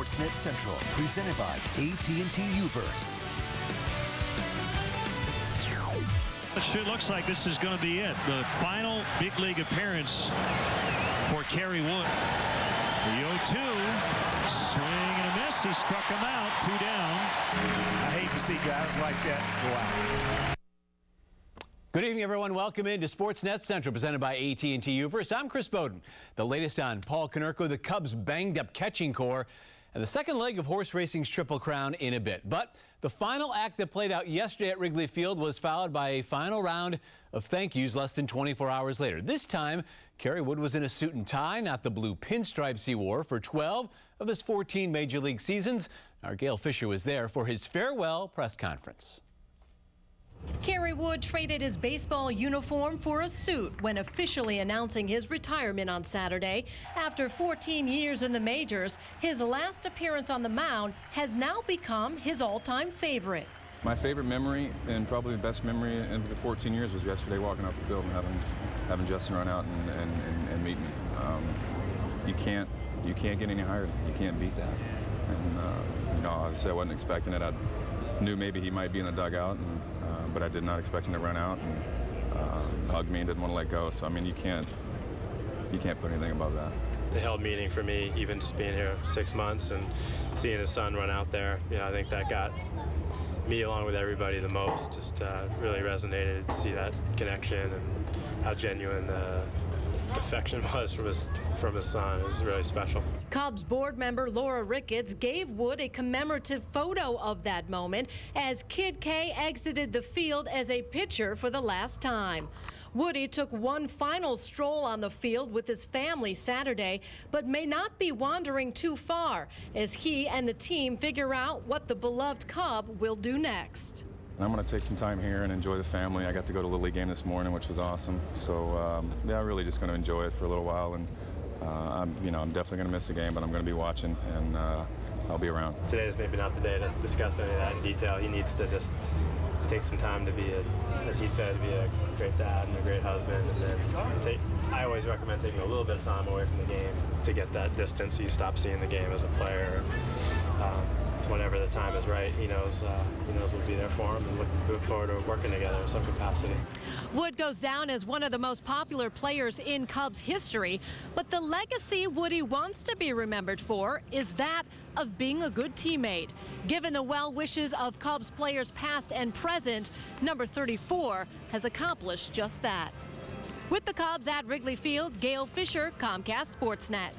SportsNet Central, presented by AT&T Uverse. It sure looks like this is going to be it. The final big league appearance for Kerry Wood. The 0-2, swing and a miss. He struck him out, 2 down. I hate to see guys like that go out. Good evening, everyone. Welcome into SportsNet Central, presented by AT&T Uverse. I'm Chris Bowden. The latest on Paul Konerko, the Cubs' banged-up catching core, and the second leg of horse racing's Triple Crown in a bit. But the final act that played out yesterday at Wrigley Field was followed by a final round of thank yous less than 24 hours later. This time, Kerry Wood was in a suit and tie, not the blue pinstripes he wore for 12 of his 14 Major League seasons. Our Gail Fisher was there for his farewell press conference. Kerry Wood traded his baseball uniform for a suit when officially announcing his retirement on Saturday. After 14 years in the majors, his last appearance on the mound has now become his all-time favorite. My favorite memory, and probably the best memory in the 14 years, was yesterday walking off the field and having Justin run out and meet me. You can't get any higher. You can't beat that. And obviously I wasn't expecting it. I knew maybe he might be in the dugout, but I did not expect him to run out and hug me and didn't want to let go. So I mean, you can't put anything above that. It held meaning for me, even just being here 6 months and seeing his son run out there. I think that got me, along with everybody, the most. Just really resonated to see that connection and how genuine the affection was from his son. It was really special. Cubs board member Laura Ricketts gave Wood a commemorative photo of that moment as Kid K exited the field as a pitcher for the last time. Woody took one final stroll on the field with his family Saturday, but may not be wandering too far as he and the team figure out what the beloved Cub will do next. I'm going to take some time here and enjoy the family. I got to go to the Little League game this morning, which was awesome. So yeah, I'm really just going to enjoy it for a little while. And I'm definitely going to miss the game, but I'm going to be watching, and I'll be around. Today is maybe not the day to discuss any of that in detail. He needs to just take some time to be, as he said, be a great dad and a great husband. And then I always recommend taking a little bit of time away from the game to get that distance. So you stop seeing the game as a player. Whenever the time is right, he knows we'll be there for him, and look forward to working together in some capacity. Wood goes down as one of the most popular players in Cubs history, but the legacy Woody wants to be remembered for is that of being a good teammate. Given the well wishes of Cubs players past and present, number 34 has accomplished just that. With the Cubs at Wrigley Field, Gail Fisher, Comcast Sportsnet.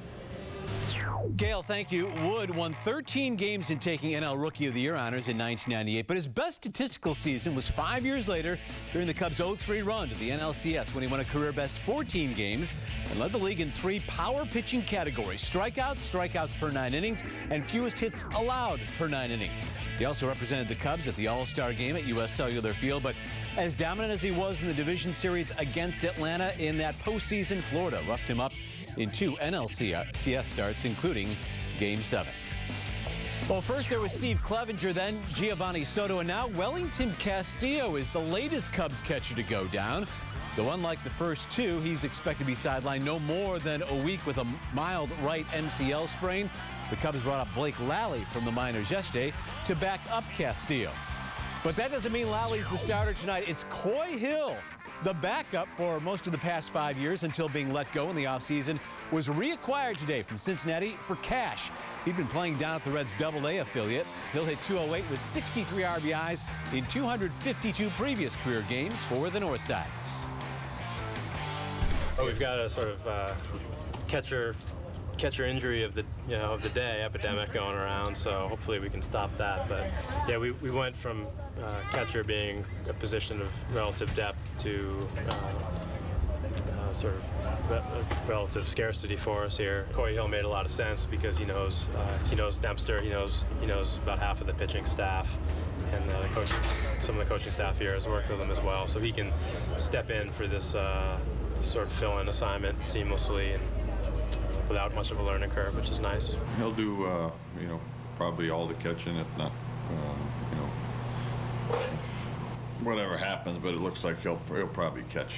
Gail, thank you. Wood won 13 games in taking NL Rookie of the Year honors in 1998, but his best statistical season was 5 years later during the Cubs' 0-3 run to the NLCS when he won a career-best 14 games and led the league in 3 power pitching categories: strikeouts per 9 innings, and fewest hits allowed per 9 innings. He also represented the Cubs at the All-Star game at U.S. Cellular Field, but as dominant as he was in the division series against Atlanta, in that postseason, Florida roughed him up in 2 NLCS starts, including Game 7. Well, first there was Steve Clevenger, then Giovanni Soto, and now Wellington Castillo is the latest Cubs catcher to go down. Though unlike the first 2, he's expected to be sidelined no more than a week with a mild right MCL sprain. The Cubs brought up Blake Lally from the minors yesterday to back up Castillo. But that doesn't mean Lally's the starter tonight. It's Coy Hill, the backup for most of the past 5 years until being let go in the offseason, was reacquired today from Cincinnati for cash. He'd been playing down at the Reds' Double-A affiliate. Hill hit .208 with 63 RBIs in 252 previous career games for the Northsiders. Well, we've got a sort of catcher injury of the day epidemic going around, so hopefully we can stop that. But yeah, we went from catcher being a position of relative depth to sort of relative scarcity for us here. Coy Hill made a lot of sense because he knows Dempster, he knows about half of the pitching staff, and some of the coaching staff here has worked with him as well, so he can step in for this sort of fill-in assignment seamlessly and without much of a learning curve, which is nice. He'll do, probably all the catching, if not, whatever happens. But it looks like he'll probably catch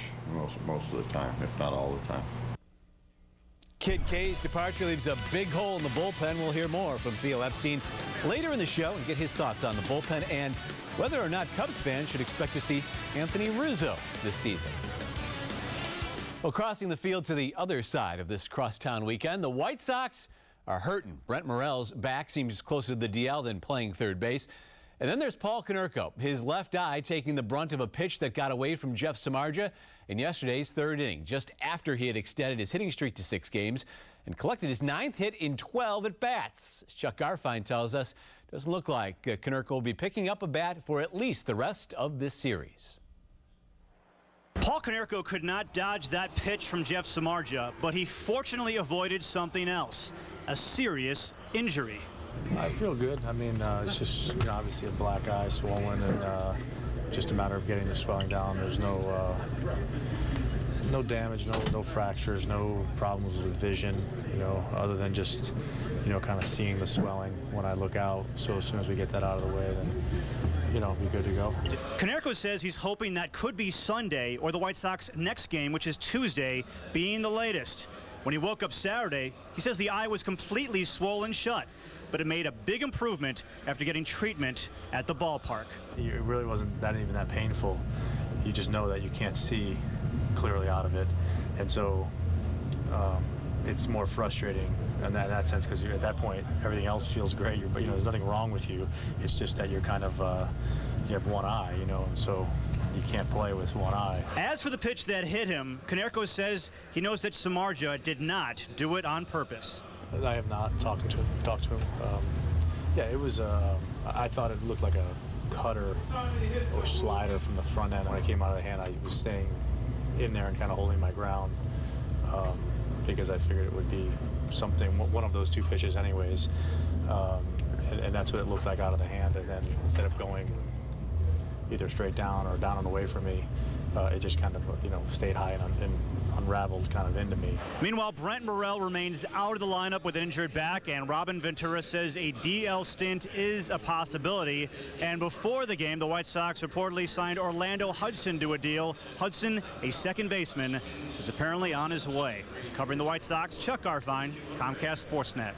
most of the time, if not all the time. Kid K's departure leaves a big hole in the bullpen. We'll hear more from Theo Epstein later in the show and get his thoughts on the bullpen and whether or not Cubs fans should expect to see Anthony Rizzo this season. Well, crossing the field to the other side of this crosstown weekend, the White Sox are hurting. Brent Morel's back seems closer to the DL than playing third base. And then there's Paul Konerko, his left eye taking the brunt of a pitch that got away from Jeff Samardzija in yesterday's third inning, just after he had extended his hitting streak to 6 games and collected his 9th hit in 12 at-bats. As Chuck Garfien tells us, it doesn't look like Konerko will be picking up a bat for at least the rest of this series. Paul Konerko could not dodge that pitch from Jeff Samardzija, but he fortunately avoided something else, a serious injury. I feel good. I mean, it's just obviously a black eye, swollen, and just a matter of getting the swelling down. There's no damage, no fractures, no problems with vision, other than just, kind of seeing the swelling when I look out. So as soon as we get that out of the way, then, be good to go. Konerko says he's hoping that could be Sunday or the White Sox next game, which is Tuesday, being the latest. When he woke up Saturday, he says the eye was completely swollen shut, but it made a big improvement after getting treatment at the ballpark. It really wasn't even that painful. You just know that you can't see clearly out of it, and so it's more frustrating in that sense, because at that point everything else feels great. But there's nothing wrong with you. It's just that you're kind of you have one eye, and so you can't play with one eye. As for the pitch that hit him, Konerko says he knows that Samardzija did not do it on purpose. I have not talked to him. Yeah, it was. I thought it looked like a cutter or slider from the front end. When I came out of the hand, I was staying in there and kind of holding my ground because I figured it would be one of those two pitches anyways. And that's what it looked like out of the hand. And then instead of going either straight down or down and away from me, it just kind of stayed high and unraveled kind of into me. Meanwhile, Brent Morel remains out of the lineup with an injured back, and Robin Ventura says a DL stint is a possibility. And before the game, the White Sox reportedly signed Orlando Hudson to a deal. Hudson, a second baseman, is apparently on his way. Covering the White Sox, Chuck Garfien, Comcast Sportsnet.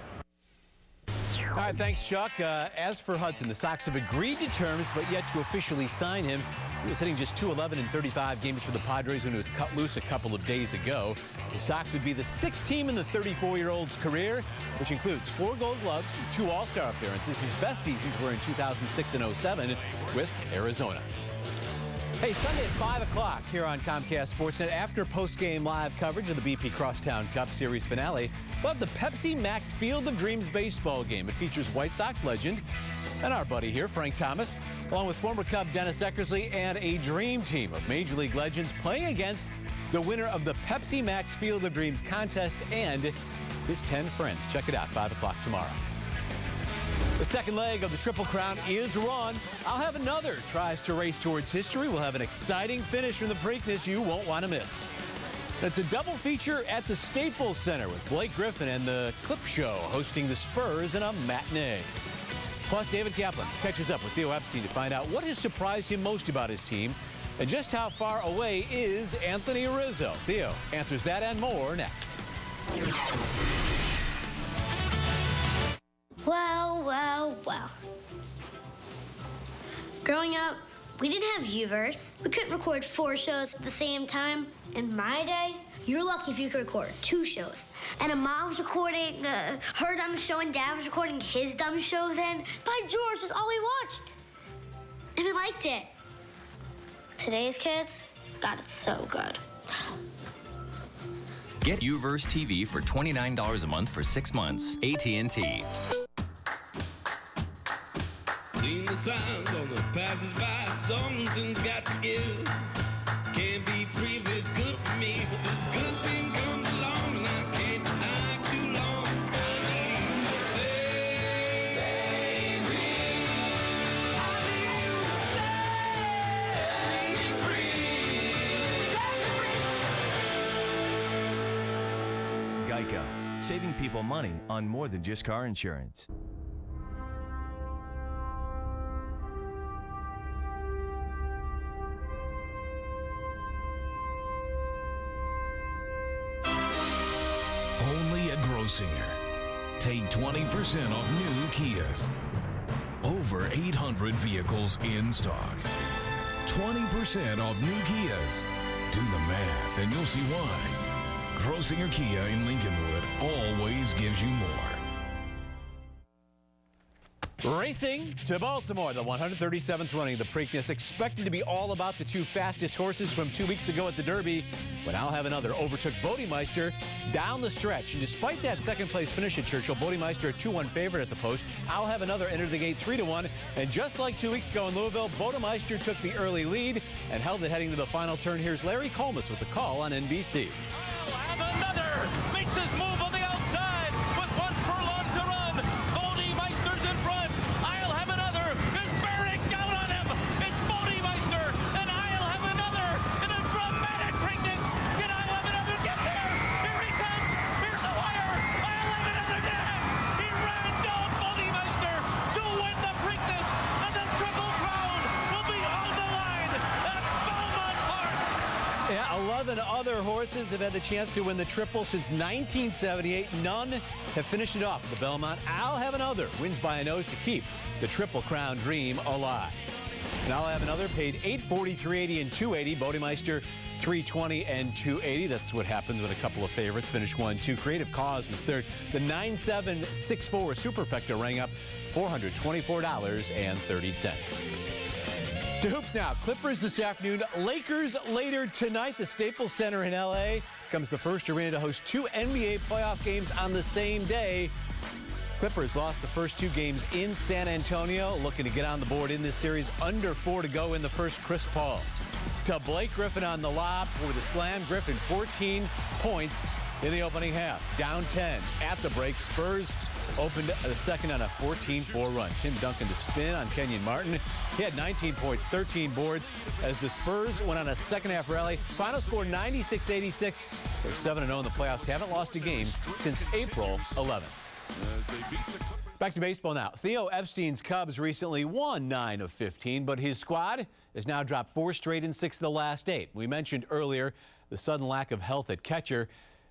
All right, thanks, Chuck. As for Hudson, the Sox have agreed to terms, but yet to officially sign him. He was hitting just .211 in 35 games for the Padres when he was cut loose a couple of days ago. The Sox would be the 6th team in the 34-year-old's career, which includes 4 Gold Gloves and 2 All-Star appearances. His best seasons were in 2006 and 07 with Arizona. Hey, Sunday at 5 o'clock here on Comcast Sportsnet, after post-game live coverage of the BP Crosstown Cup Series finale, we'll have the Pepsi Max Field of Dreams baseball game. It features White Sox legend and our buddy here, Frank Thomas, along with former Cub Dennis Eckersley and a dream team of Major League legends playing against the winner of the Pepsi Max Field of Dreams contest and his 10 friends. Check it out, 5 o'clock tomorrow. The second leg of the Triple Crown is run. I'll have another tries to race towards history. We'll have an exciting finish from the Preakness you won't want to miss. It's a double feature at the Staples Center with Blake Griffin and the Clip Show hosting the Spurs in a matinee. Plus, David Kaplan catches up with Theo Epstein to find out what has surprised him most about his team and just how far away is Anthony Rizzo. Theo answers that and more next. Well. Growing up, we didn't have Uverse. We couldn't record 4 shows at the same time. In my day, you're lucky if you could record 2 shows. And Mom was recording her dumb show, and Dad was recording his dumb show then. By George, that's all we watched. And we liked it. Today's kids, God, it's so good. Get Uverse TV for $29 a month for 6 months. AT&T. Seen the signs on the passers-by, something's got to give. Can't be free, but it's good for me. But this good thing comes along, and I can't deny too long. I need you to save me. I need you to set me free. Geico, saving people money on more than just car insurance. Only Singer. Take 20% off new Kias. Over 800 vehicles in stock. 20% off new Kias. Do the math and you'll see why. Crosstown Kia in Lincolnwood always gives you more. Racing to Baltimore, the 137th running of the Preakness, expected to be all about the two fastest horses from 2 weeks ago at the Derby, but I'll Have Another overtook Bodemeister down the stretch. And despite that second-place finish at Churchill, Bodemeister a 2-1 favorite at the post. I'll Have Another entered the gate 3-1, and just like 2 weeks ago in Louisville, Bodemeister took the early lead and held it heading to the final turn. Here's Larry Colmus with the call on NBC. I'll Have Another makes his move on the outside with 1 furlong to run. Bodemeister's in front. I'll Have Another is bearing down on him. It's Bodemeister, and I'll Have Another in a dramatic Preakness. Can I'll Have Another get there? Here he comes. Here's the wire. I'll Have Another down. He ran down Bodemeister to win the Preakness, and the Triple Crown will be on the line at Belmont Park. Yeah, 11 other horses have had the chance to win the Triple since 1978. None have finished it off. The Belmont I'll Have Another wins by a nose to keep the Triple Crown dream alive. And I'll Have Another paid $840, $380, and $280. Bodemeister $320 and $280. That's what happens when a couple of favorites finish 1-2. Creative Cause was third. The 9-7-6-4 Superfecta rang up $424.30. To hoops now. Clippers this afternoon. Lakers later tonight. The Staples Center in L.A. becomes the first arena to host 2 NBA playoff games on the same day. Clippers lost the first 2 games in San Antonio. Looking to get on the board in this series. Under 4 to go in the first. Chris Paul to Blake Griffin on the lob for the slam. Griffin 14 points in the opening half. Down 10 at the break. Spurs opened the second on a 14-4 run. Tim Duncan to spin on Kenyon Martin. He had 19 points, 13 boards as the Spurs went on a second-half rally. Final score 96-86. They're 7-0 in the playoffs. Haven't lost a game since April 11th. Back to baseball now. Theo Epstein's Cubs recently won 9 of 15, but his squad has now dropped 4 straight in 6 of the last 8. We mentioned earlier the sudden lack of health at catcher.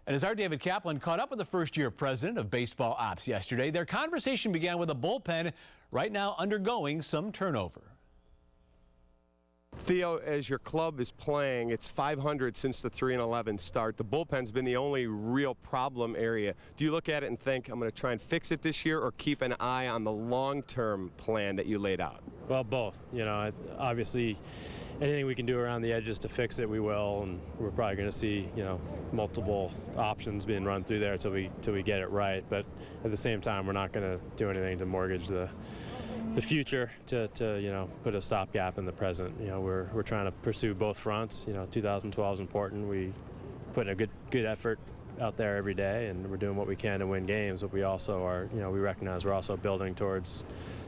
And as our David Kaplan caught up with the first-year president of baseball ops yesterday, their conversation began with a bullpen right now undergoing some turnover. Theo, as your club is playing, it's 500 since the 3-11 start. The bullpen's been the only real problem area. Do you look at it and think, I'm going to try and fix it this year, or keep an eye on the long-term plan that you laid out? Well, both. You know, obviously, anything we can do around the edges to fix it, we will, and we're probably going to see, you know, multiple options being run through there till we get it right. But at the same time, we're not going to do anything to mortgage the future to you know, put a stopgap in the present. You know, we're trying to pursue both fronts. You know, 2012 is important. We put in a good effort out there every day, and we're doing what we can to win games. But we also are, you know, we recognize we're also building towards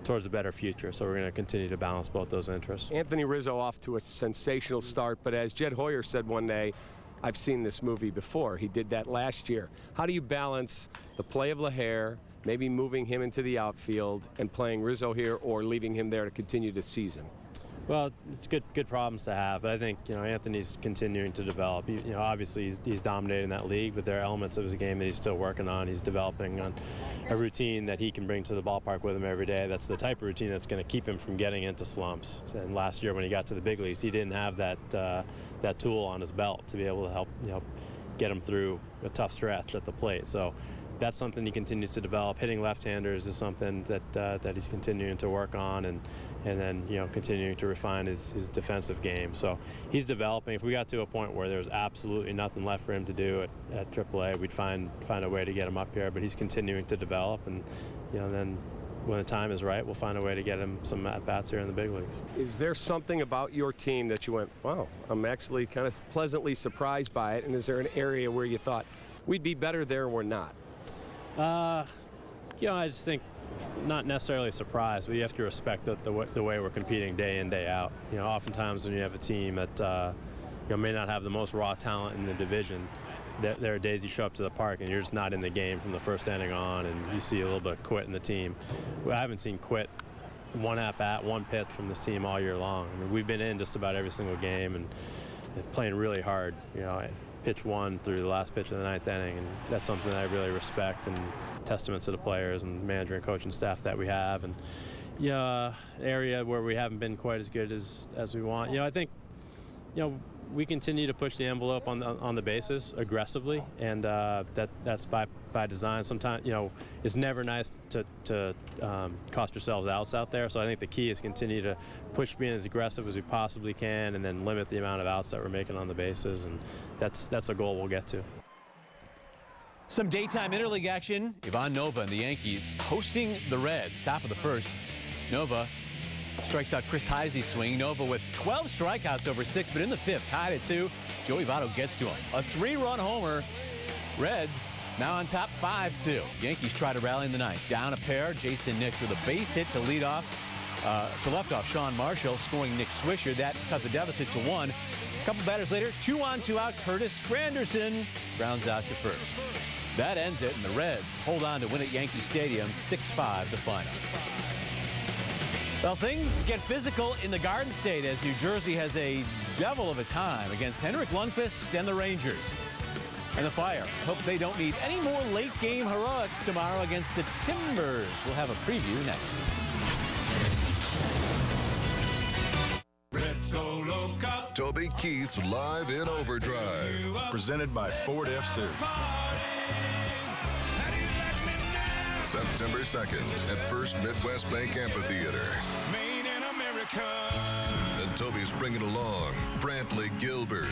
a better future. So we're going to continue to balance both those interests. Anthony Rizzo off to a sensational start, but as Jed Hoyer said one day, I've seen this movie before. He did that last year. How do you balance the play of LaHair, maybe moving him into the outfield and playing Rizzo here, or leaving him there to continue the season? Well, it's good problems to have, but I think, you know, Anthony's continuing to develop. You know, obviously he's dominating that league, but there are elements of his game that he's still working on. He's developing on a routine that he can bring to the ballpark with him every day. That's the type of routine that's going to keep him from getting into slumps. And last year when he got to the big leagues, he didn't have that tool on his belt to be able to help, you know, get him through a tough stretch at the plate. So that's something he continues to develop. Hitting left-handers is something that he's continuing to work on, and then, you know, continuing to refine his defensive game. So he's developing. If we got to a point where there's absolutely nothing left for him to do at AAA, we'd find a way to get him up here. But he's continuing to develop, and, you know, then when the time is right, we'll find a way to get him some at-bats here in the big leagues. Is there something about your team that you went, wow, I'm actually kind of pleasantly surprised by it? And is there an area where you thought we'd be better there or not? You know, I just think not necessarily surprised, but you have to respect the way we're competing day in, day out. You know, oftentimes when you have a team that you know, may not have the most raw talent in the division, there are days you show up to the park and you're just not in the game from the first inning on, and you see a little bit of quit in the team. I haven't seen quit, one at-bat, one pitch from this team all year long. I mean, we've been in just about every single game and playing really hard. You know, pitch one through the last pitch of the 9th inning, and that's something that I really respect, and testament to the players and manager and coaching staff that we have. And area where we haven't been quite as good as we want. I think we continue to push the envelope on the bases aggressively, and that's by design. Sometimes it's never nice to cost yourselves outs out there. So I think the key is continue to push being as aggressive as we possibly can, and then limit the amount of outs that we're making on the bases, and that's a goal we'll get to. Some daytime interleague action. Ivan Nova and the Yankees hosting the Reds. Top of the first. Nova strikes out Chris Heisey's swing. Nova with 12 strikeouts over 6, but in the 5th, tied at 2. Joey Votto gets to him. A 3-run homer. Reds now on top 5-2. Yankees try to rally in the 9th. Down a pair. Jason Nix with a base hit to lead off. To left off Sean Marshall, scoring Nick Swisher. That cut the deficit to 1. A couple batters later, 2 on, 2 out. Curtis Granderson rounds out to first. That ends it, and the Reds hold on to win at Yankee Stadium 6-5 the final. Well, things get physical in the Garden State as New Jersey has a devil of a time against Henrik Lundqvist and the Rangers. And the Fire hope they don't need any more late-game heroics tomorrow against the Timbers. We'll have a preview next. Toby Keith's Live in Overdrive. Presented by Ford F-Series. September 2nd at First Midwest Bank Amphitheater. Made in America. And Toby's bringing along Brantley Gilbert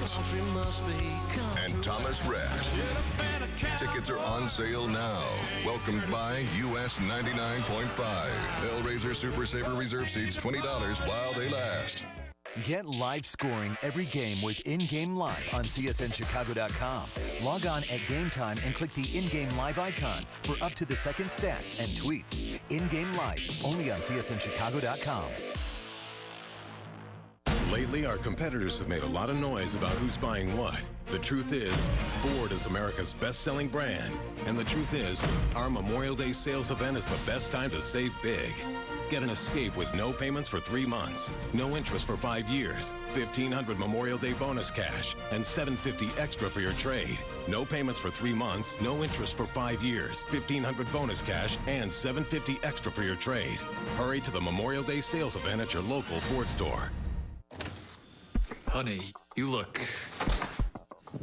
and Thomas Rhett. Tickets are on sale now. Welcomed by US 99.5. Hellraiser Super Saver Reserve Seats $20 while they last. Get live scoring every game with In-Game Live on CSNChicago.com. Log on at game time and click the In-Game Live icon for up-to-the-second stats and tweets. In-Game Live, only on CSNChicago.com. Lately, our competitors have made a lot of noise about who's buying what. The truth is, Ford is America's best-selling brand. And the truth is, our Memorial Day sales event is the best time to save big. Get an Escape with no payments for 3 months, no interest for 5 years, $1,500 Memorial Day bonus cash, and $750 extra for your trade. No payments for 3 months, no interest for 5 years, $1,500 bonus cash, and $750 extra for your trade. Hurry to the Memorial Day sales event at your local Ford store. Honey, you look...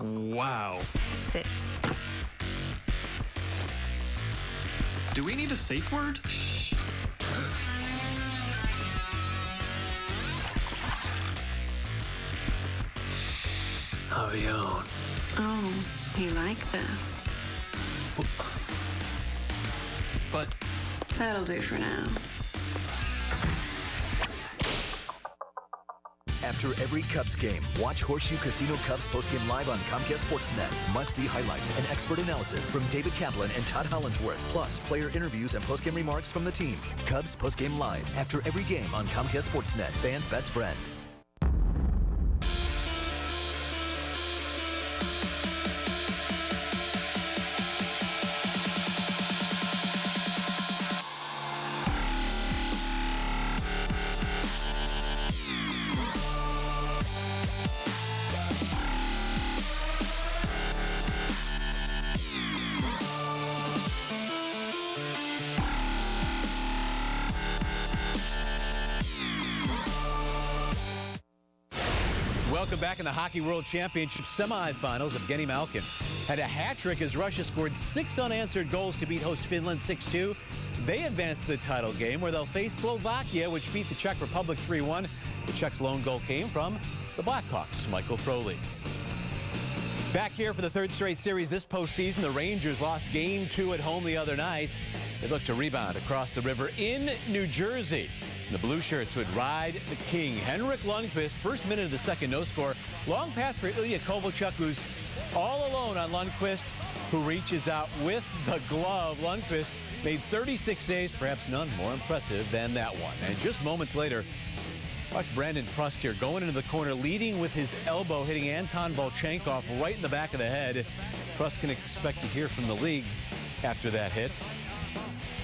wow. Sit. Do we need a safe word? Shh. Avion. Oh, you like this. But... that'll do for now. After every Cubs game, watch Horseshoe Casino Cubs postgame live on Comcast SportsNet. Must-see highlights and expert analysis from David Kaplan and Todd Hollandsworth, plus player interviews and postgame remarks from the team. Cubs postgame live after every game on Comcast SportsNet, fans' best friend. Welcome back in the Hockey World Championship semifinals. Evgeny Malkin had a hat trick as Russia scored 6 unanswered goals to beat host Finland 6-2. They advanced to the title game where they'll face Slovakia, which beat the Czech Republic 3-1. The Czechs' lone goal came from the Blackhawks' Michael Froley. Back here for the 3rd straight series this postseason, the Rangers lost Game 2 at home the other night. They look to rebound across the river in New Jersey. The blue shirts would ride the king. Henrik Lundqvist, first minute of the second, no score. Long pass for Ilya Kovalchuk, who's all alone on Lundqvist, who reaches out with the glove. Lundqvist made 36 saves, perhaps none more impressive than that one. And just moments later, watch Brandon Prust here going into the corner, leading with his elbow, hitting Anton Volchenkov right in the back of the head. Prust can expect to hear from the league after that hit.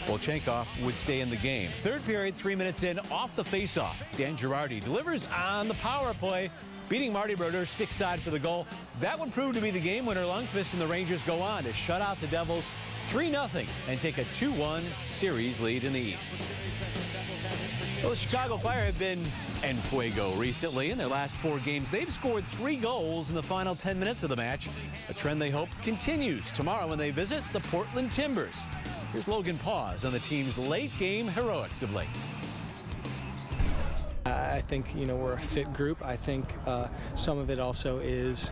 Volchenkov would stay in the game. Third period, 3 minutes in, off the faceoff. Dan Girardi delivers on the power play, beating Marty Brodeur stick side for the goal. That would prove to be the game winner. Lundqvist and the Rangers go on to shut out the Devils 3-0 and take a 2-1 series lead in the East. Well, the Chicago Fire have been en fuego recently. In their last 4 games, they've scored 3 goals in the final 10 minutes of the match, a trend they hope continues tomorrow when they visit the Portland Timbers. Here's Logan Paws on the team's late-game heroics of late. I think, we're a fit group. I think some of it also is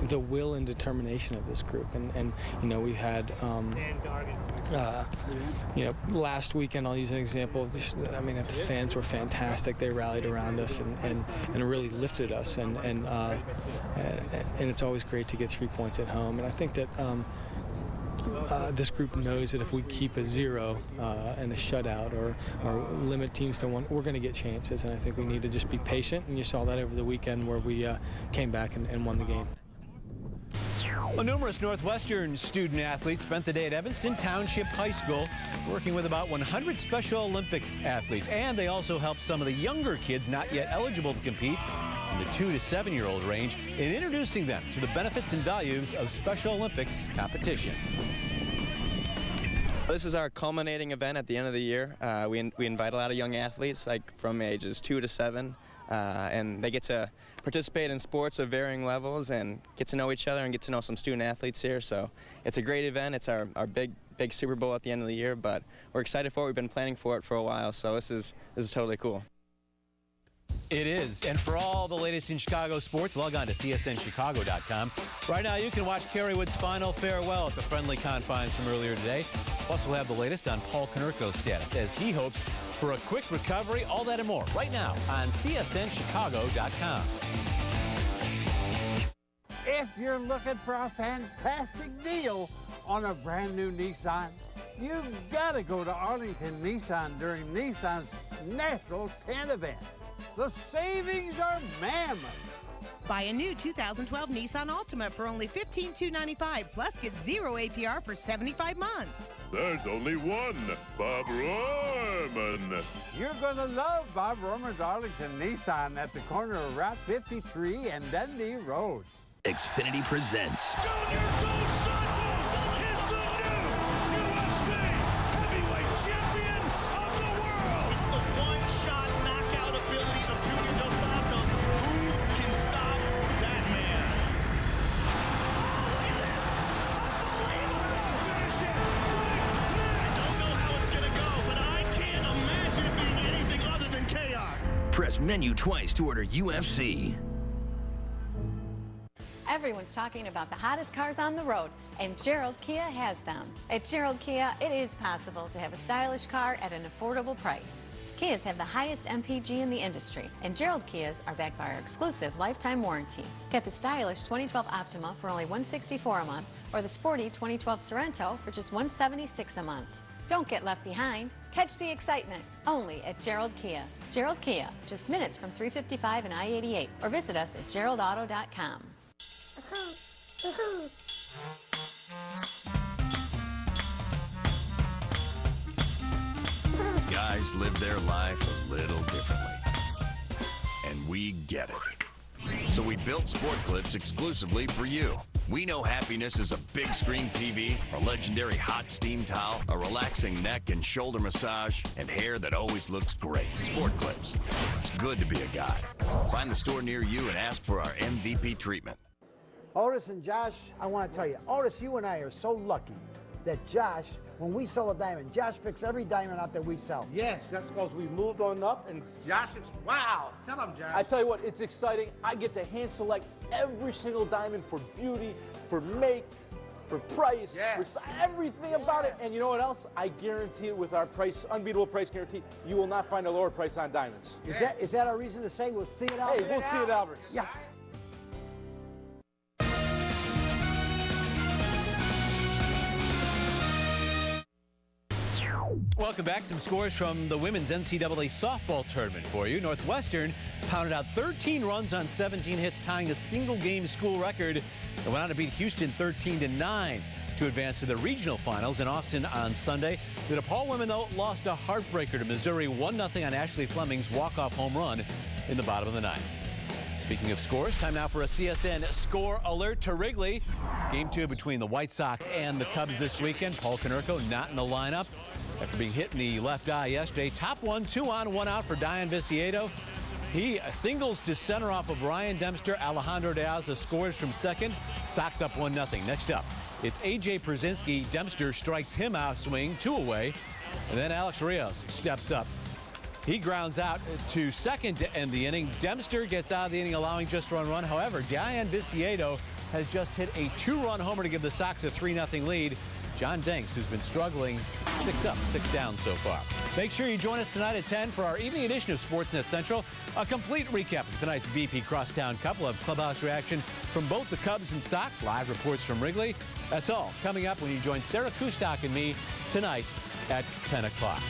the will and determination of this group. And we had, last weekend, I'll use an example. The fans were fantastic. They rallied around us and really lifted us. And it's always great to get 3 points at home. And I think that this group knows that if we keep a 0 and a shutout or limit teams to 1, we're going to get chances. And I think we need to just be patient. And you saw that over the weekend where we came back and won the game. Well, numerous Northwestern student athletes spent the day at Evanston Township High School working with about 100 Special Olympics athletes. And they also helped some of the younger kids not yet eligible to compete in the 2 to 7-year-old range in introducing them to the benefits and values of Special Olympics competition. This is our culminating event at the end of the year. We invite a lot of young athletes, like from ages 2 to 7, and they get to participate in sports of varying levels and get to know each other and get to know some student athletes here. So it's a great event. It's our big Super Bowl at the end of the year, but we're excited for it. We've been planning for it for a while, so this is totally cool. It is. And for all the latest in Chicago sports, log on to csnchicago.com. Right now, you can watch Kerry Wood's final farewell at the friendly confines from earlier today. Plus, we'll have the latest on Paul Konerko's status as he hopes for a quick recovery. All that and more right now on csnchicago.com. If you're looking for a fantastic deal on a brand new Nissan, you've got to go to Arlington Nissan during Nissan's National 10 event. The savings are mammoth. Buy a new 2012 Nissan Altima for only $15,295, plus get 0 APR for 75 months. There's only one, Bob Rohrman. You're going to love Bob Rohrman's Arlington Nissan at the corner of Route 53 and Dundee Road. Xfinity presents Junior Dos Santos is the new UFC heavyweight champion of the world. It's the one-shot knockout ability of Junior Dos Santos. Who can stop that man? I don't know how it's going to go, but I can't imagine it being anything other than chaos. Press menu twice to order UFC. Everyone's talking about the hottest cars on the road, and Gerald Kia has them. At Gerald Kia, it is possible to have a stylish car at an affordable price. Kias have the highest MPG in the industry, and Gerald Kias are backed by our exclusive lifetime warranty. Get the stylish 2012 Optima for only $164 a month, or the sporty 2012 Sorento for just $176 a month. Don't get left behind. Catch the excitement only at Gerald Kia. Gerald Kia, just minutes from 355 and I-88, or visit us at geraldauto.com. Guys live their life a little differently, and we get it. So we built Sport Clips exclusively for you. We know happiness is a big screen TV, a legendary hot steam towel, a relaxing neck and shoulder massage, and hair that always looks great. Sport Clips. It's good to be a guy. Find the store near you and ask for our MVP treatment. Otis and Josh, I want to tell you, Otis, you and I are so lucky that Josh, when we sell a diamond, Josh picks every diamond out that we sell. Yes, that's because we moved on up, and Josh is, wow. Tell him, Josh. I tell you what, it's exciting. I get to hand select every single diamond for beauty, for make, for price, for everything about it. And you know what else? I guarantee it with our price, unbeatable price guarantee, you will not find a lower price on diamonds. Is that our reason to say we'll see it at Albert's? Hey, we'll see it at Albert's. Yes. Welcome back. Some scores from the women's NCAA softball tournament for you. Northwestern pounded out 13 runs on 17 hits, tying the single-game school record. They went on to beat Houston 13-9. to advance to the regional finals in Austin on Sunday. The DePaul women, though, lost a heartbreaker to Missouri 1-0 on Ashley Fleming's walk-off home run in the bottom of the ninth. Speaking of scores, time now for a CSN score alert to Wrigley. Game 2 between the White Sox and the Cubs this weekend. Paul Konerko not in the lineup after being hit in the left eye yesterday. Top 1, 2 on, 1 out for Diane Viciedo. He singles to center off of Ryan Dempster. Alejandro De Alza scores from second. Sox up 1-0. Next up, it's A.J. Przinsky. Dempster strikes him out swing, 2 away. And then Alex Rios steps up. He grounds out to second to end the inning. Dempster gets out of the inning, allowing just one run. However, Diane Viciedo has just hit a 2-run homer to give the Sox a 3-0 lead. John Danks, who's been struggling, 6 up, 6 down so far. Make sure you join us tonight at 10 for our evening edition of Sportsnet Central. A complete recap of tonight's BP Crosstown Cup. We'll have clubhouse reaction from both the Cubs and Sox, live reports from Wrigley. That's all coming up when you join Sarah Kustok and me tonight at 10 o'clock.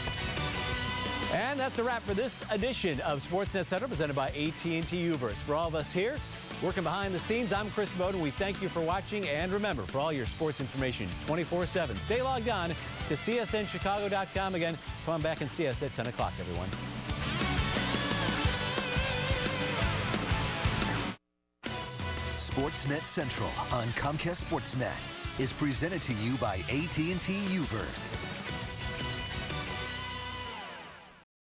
And that's a wrap for this edition of Sportsnet Central, presented by AT&T Uverse. For all of us here working behind the scenes, I'm Chris Bowden. We thank you for watching. And remember, for all your sports information 24/7, stay logged on to csnchicago.com. Again, come on back and see us at 10 o'clock, everyone. Sportsnet Central on Comcast Sportsnet is presented to you by AT&T Uverse.